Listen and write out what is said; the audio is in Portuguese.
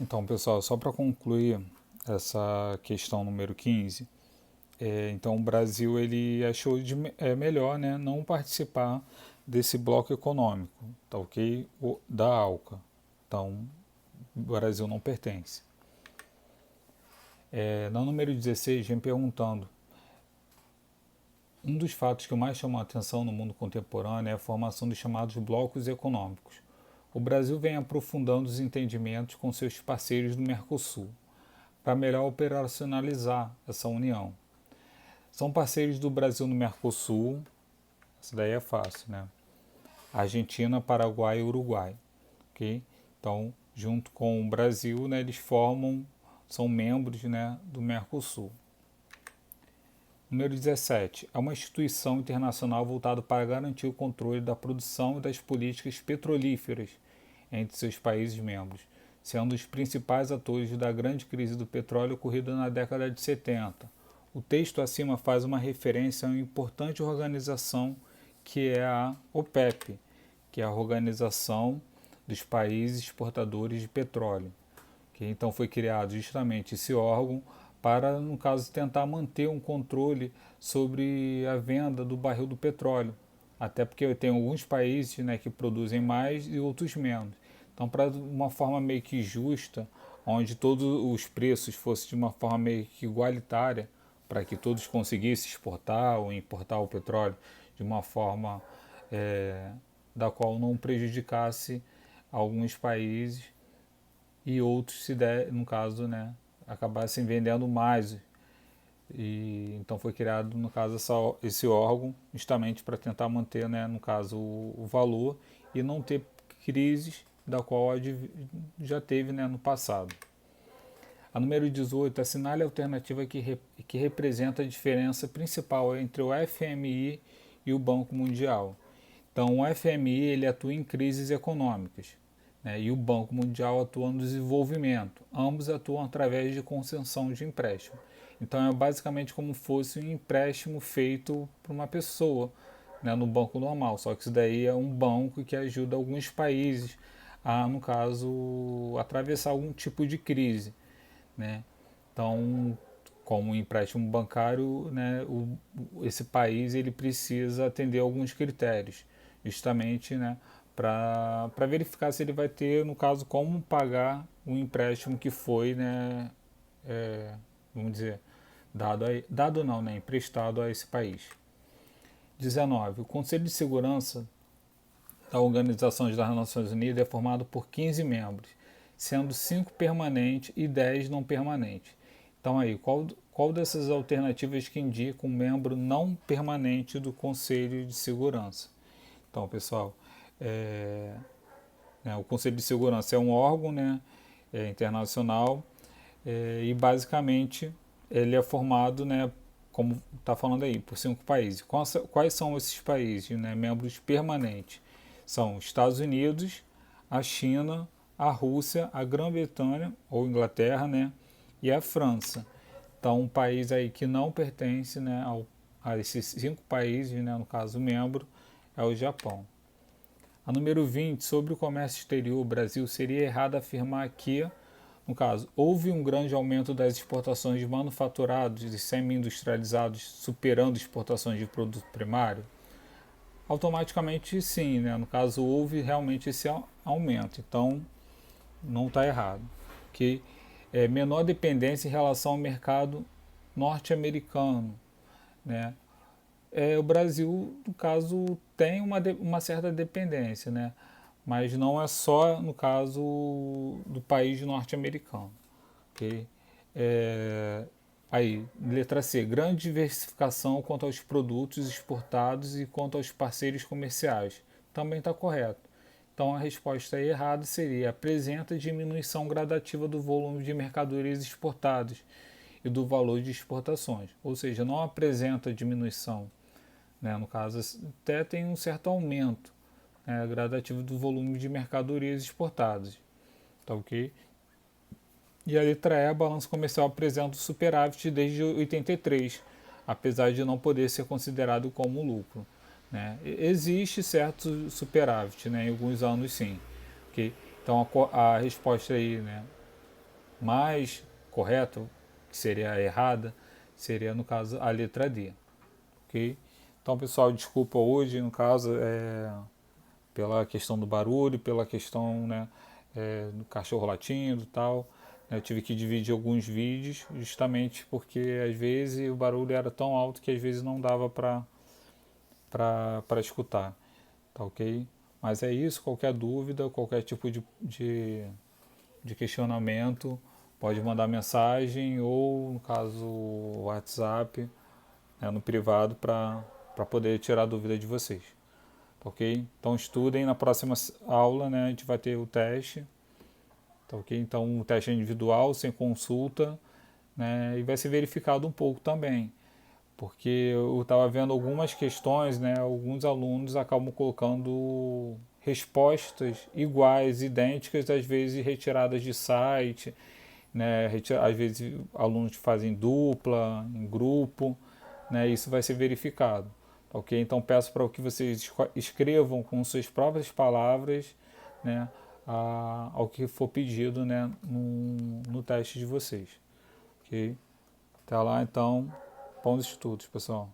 Então, pessoal, só para concluir essa questão número 15, então o Brasil ele achou melhor, né, não participar desse bloco econômico, tá ok? Da ALCA. Então, o Brasil não pertence. No número 16, vem perguntando, um dos fatos que mais chamam a atenção no mundo contemporâneo é a formação dos chamados blocos econômicos. O Brasil vem aprofundando os entendimentos com seus parceiros do Mercosul, para melhor operacionalizar essa união. São parceiros do Brasil no Mercosul, isso daí é fácil, né? Argentina, Paraguai e Uruguai, ok? Então, junto com o Brasil, né, eles são membros, né, do Mercosul. Número 17. É uma instituição internacional voltada para garantir o controle da produção e das políticas petrolíferas entre seus países membros, sendo os principais atores da grande crise do petróleo ocorrida na década de 70. O texto acima faz uma referência a uma importante organização que é a OPEP, que é a Organização dos Países Exportadores de Petróleo. Que então foi criado justamente esse órgão para, no caso, tentar manter um controle sobre a venda do barril do petróleo. Até porque tem alguns países, né, que produzem mais e outros menos. Então, para uma forma meio que justa, onde todos os preços fossem de uma forma meio que igualitária, para que todos conseguissem exportar ou importar o petróleo de uma forma da qual não prejudicasse alguns países e outros, se der, no caso, né, acabassem vendendo mais. E então foi criado, no caso, esse órgão justamente para tentar manter, né, no caso, o valor e não ter crises da qual já teve, né, no passado. A número 18 assinale a alternativa que representa a diferença principal entre o FMI e o Banco Mundial. Então, o FMI ele atua em crises econômicas, né, e o Banco Mundial atua no desenvolvimento. Ambos atuam através de concessão de empréstimo. Então, é basicamente como fosse um empréstimo feito por uma pessoa, né, no banco normal. Só que isso daí é um banco que ajuda alguns países a, no caso, atravessar algum tipo de crise, né? Então, como empréstimo bancário, né, esse país ele precisa atender alguns critérios, justamente, né, para verificar se ele vai ter, no caso, como pagar o empréstimo que foi, né, vamos dizer, dado não, né, emprestado a esse país. 19. O Conselho de Segurança da Organização das Nações Unidas é formado por 15 membros, sendo 5 permanentes e 10 não permanentes. Então aí, qual dessas alternativas que indica um membro não permanente do Conselho de Segurança? Então, pessoal, o Conselho de Segurança é um órgão, né, internacional, e basicamente ele é formado, né, como está falando aí, por 5 países. Quais são esses países, né, membros permanentes? São os Estados Unidos, a China, a Rússia, a Grã-Bretanha ou Inglaterra, né, e a França. Então, um país aí que não pertence, né, a esses 5 países, né, no caso membro, é o Japão. A número 20, sobre o comércio exterior, o Brasil seria errado afirmar que, no caso, houve um grande aumento das exportações de manufaturados e semi-industrializados, superando exportações de produto primário? Automaticamente sim, né? No caso, houve realmente esse aumento, então não está errado. Que é menor dependência em relação ao mercado norte-americano, né? O Brasil, no caso, tem uma certa dependência, né? Mas não é só no caso do país norte-americano. Okay? Aí, letra C, grande diversificação quanto aos produtos exportados e quanto aos parceiros comerciais. Também está correto. Então a resposta errada seria apresenta diminuição gradativa do volume de mercadorias exportadas e do valor de exportações. Ou seja, não apresenta diminuição, né? No caso, até tem um certo aumento, né, gradativo do volume de mercadorias exportadas. Tá ok? E a letra E, a balança comercial apresenta superávit desde 83, apesar de não poder ser considerado como lucro, né? Existe certo superávit, né, em alguns anos sim. Okay? Então a resposta aí, né, mais correta, que seria a errada, seria no caso a letra D, ok? Então, pessoal, desculpa hoje, no caso, pela questão do barulho, pela questão, né, do cachorro latindo e tal. Eu tive que dividir alguns vídeos justamente porque às vezes o barulho era tão alto que às vezes não dava para escutar, tá ok? Mas é isso, qualquer dúvida, qualquer tipo de questionamento, pode mandar mensagem ou, no caso, WhatsApp, né, no privado para poder tirar a dúvida de vocês, tá ok? Então estudem, na próxima aula, né, a gente vai ter o teste, tá ok? Então o teste é individual, sem consulta, né, e vai ser verificado um pouco também, porque eu estava vendo algumas questões, né, alguns alunos acabam colocando respostas iguais, idênticas, às vezes retiradas de site, né, às vezes alunos fazem dupla, em grupo, né, isso vai ser verificado, ok? Então peço para que vocês escrevam com suas próprias palavras, né, ao que for pedido, né, no teste de vocês, ok? Até lá então, bons estudos, pessoal.